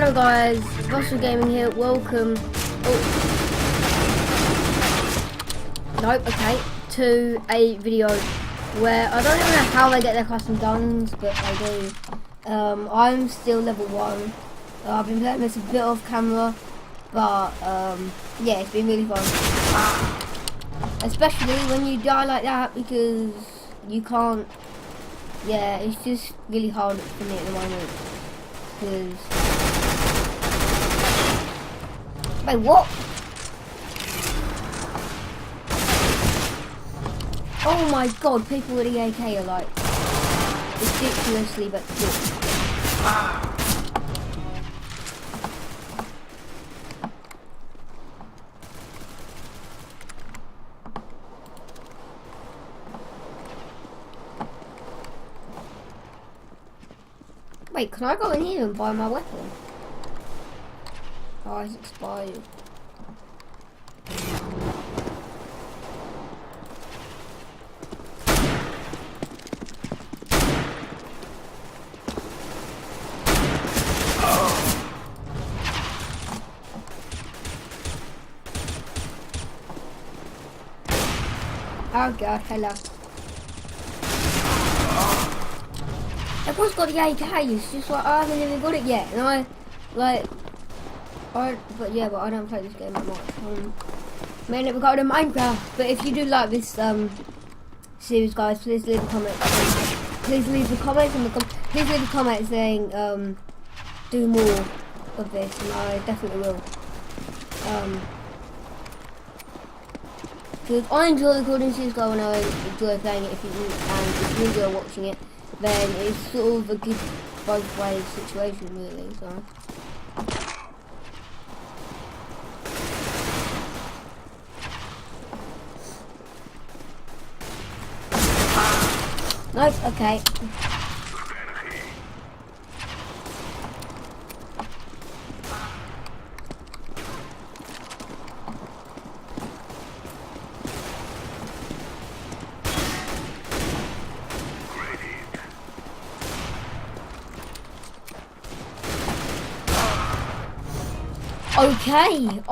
Hello guys, Russell Gaming here, welcome to a video where I don't even know how they get their custom guns, but they do. I'm still level 1. I've been playing this a bit off camera, but yeah, it's been really fun. Especially when you die like that, because you can't, yeah, it's just really hard for me at the moment. Because, wait, what? Oh my god, people with the AK are like ridiculously but good. Wait, can I go in here and buy my weapon? Oh, it's expired. Oh god, hello. Everyone's got the AK, it's just like I haven't even got it yet, and but I don't play this game that much. Mainly regarding Minecraft, but if you do like this series, guys, please leave a comment. Please leave a comment please leave a comment saying do more of this, and I definitely will. Because I enjoy recording CSGO and I enjoy playing it. If you enjoy watching it, then it's sort of a good both ways situation, really. So. Nope, okay. Okay,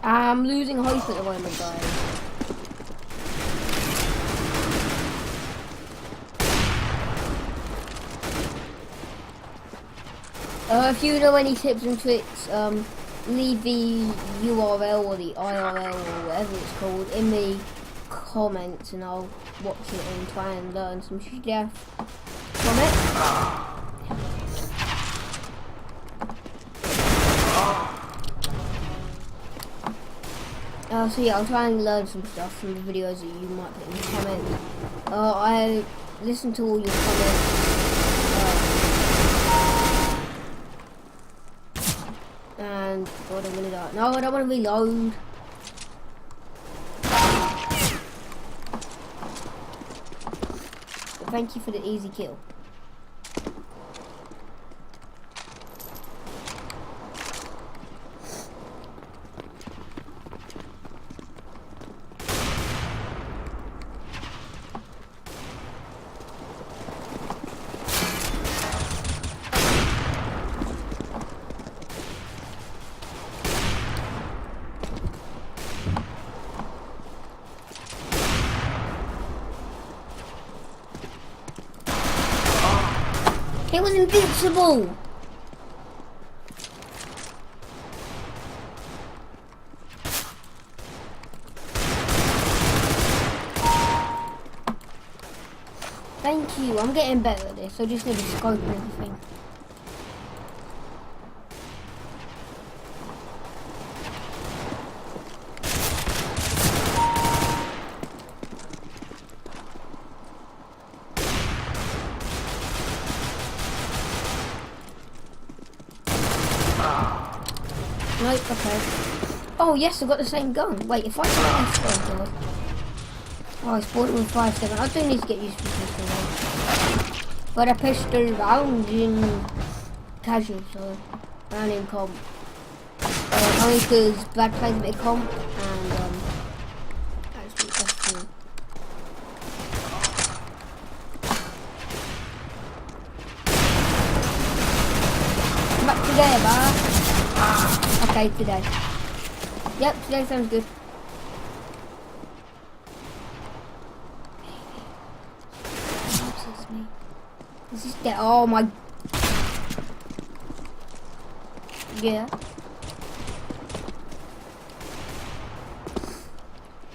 I'm losing hope at the moment, guys. If you know any tips and tricks, leave the URL or the IRL or whatever it's called in the comments, and I'll watch it and try and learn some stuff from it. So yeah, I'll try and learn some stuff from the videos that you might put in the comments. I listen to all your comments. And God, I'm gonna die. No, I don't want to reload. But thank you for the easy kill. It was invincible! Thank you, I'm getting better at this, I just need to scope and everything. Nope, okay. Oh yes, I've got the same gun. Wait, if I try this, oh god. Oh, it's bought it with 5.7. I do need to get used to this pistol now. But a pistol round in casual, so and in comp. Only because Brad plays a bit of comp and actually that's cool. today, bye. Okay, today. Yep, today sounds good. This is dead. Oh my. Yeah.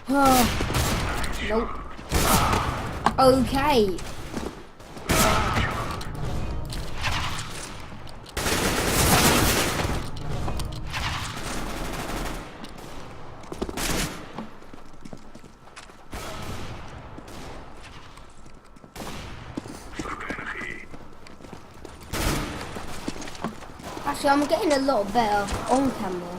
Oh. Nope. Okay. Actually, I'm getting a lot better on camera.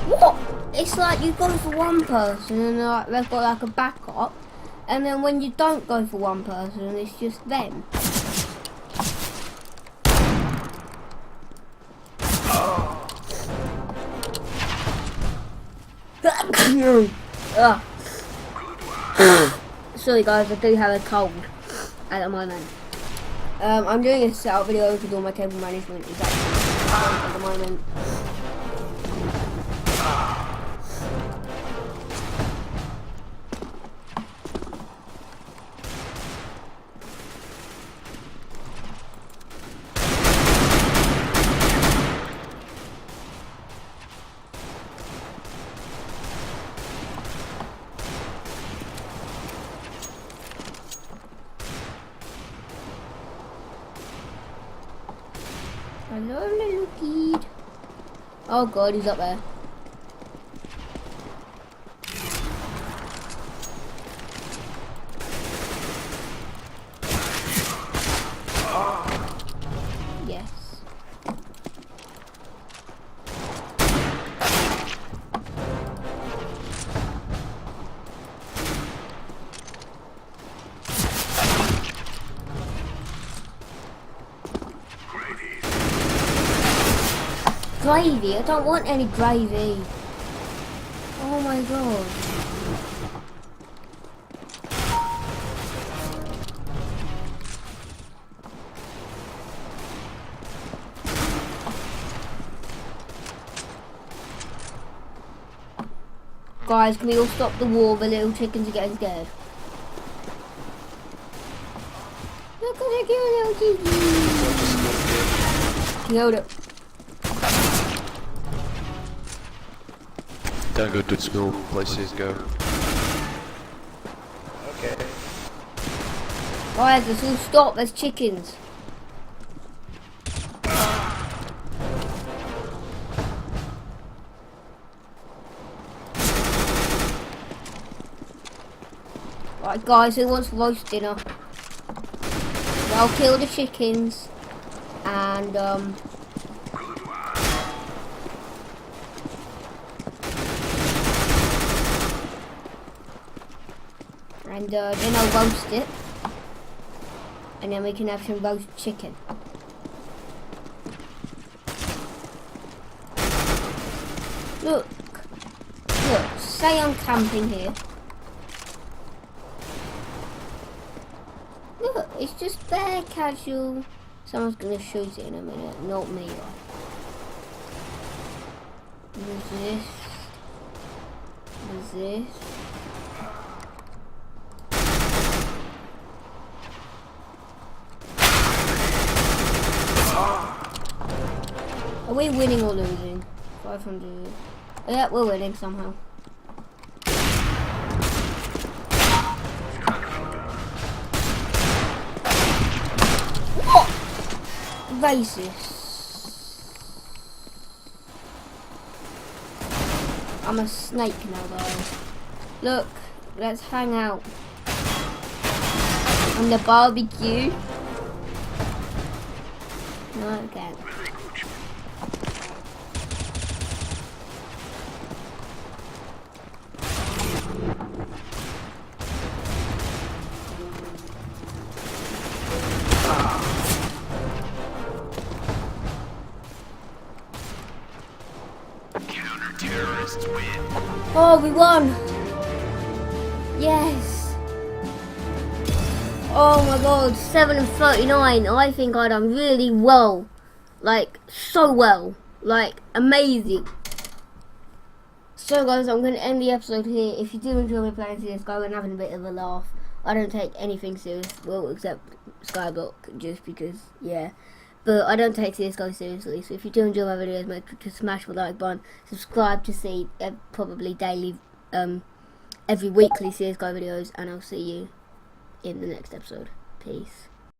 What? It's like you go for one person and like they've got like a backup, and then when you don't go for one person, it's just them. Sorry guys, I do have a cold at the moment. I'm doing a setup video to do my cable management at the moment. Hello, little kid. Oh god, he's up there. Yes. Gravy? I don't want any gravy. Oh my god. Guys, can we all stop the war? The little chickens are getting scared. Look at the cute little chicken. Killed it. Don't go to school, places go. Okay. Guys, let's all stop, there's chickens. Right guys, who wants roast dinner? I'll kill the chickens and then I'll roast it, and then we can have some roast chicken. Look, say I'm camping here. Look, it's just bare casual. Someone's gonna shoot it in a minute, not me. Resist. Resist. Are we winning or losing? 500. Yeah, we're winning somehow. What? Racist. I'm a snake now, guys. Look, let's hang out on the barbecue. No, I can't. Counter-terrorists win. Oh, we won! Yes. Oh my god, 7 and 39. I think I done really well. Like, so well. Like, amazing. So guys, I'm going to end the episode here. If you do enjoy me playing CSGO and having a bit of a laugh, I don't take anything serious, well, except Skyblock, just because, yeah. But I don't take CSGO seriously, so if you do enjoy my videos, make sure to smash the like button, subscribe to see probably daily, every weekly CSGO videos, and I'll see you in the next episode. Peace.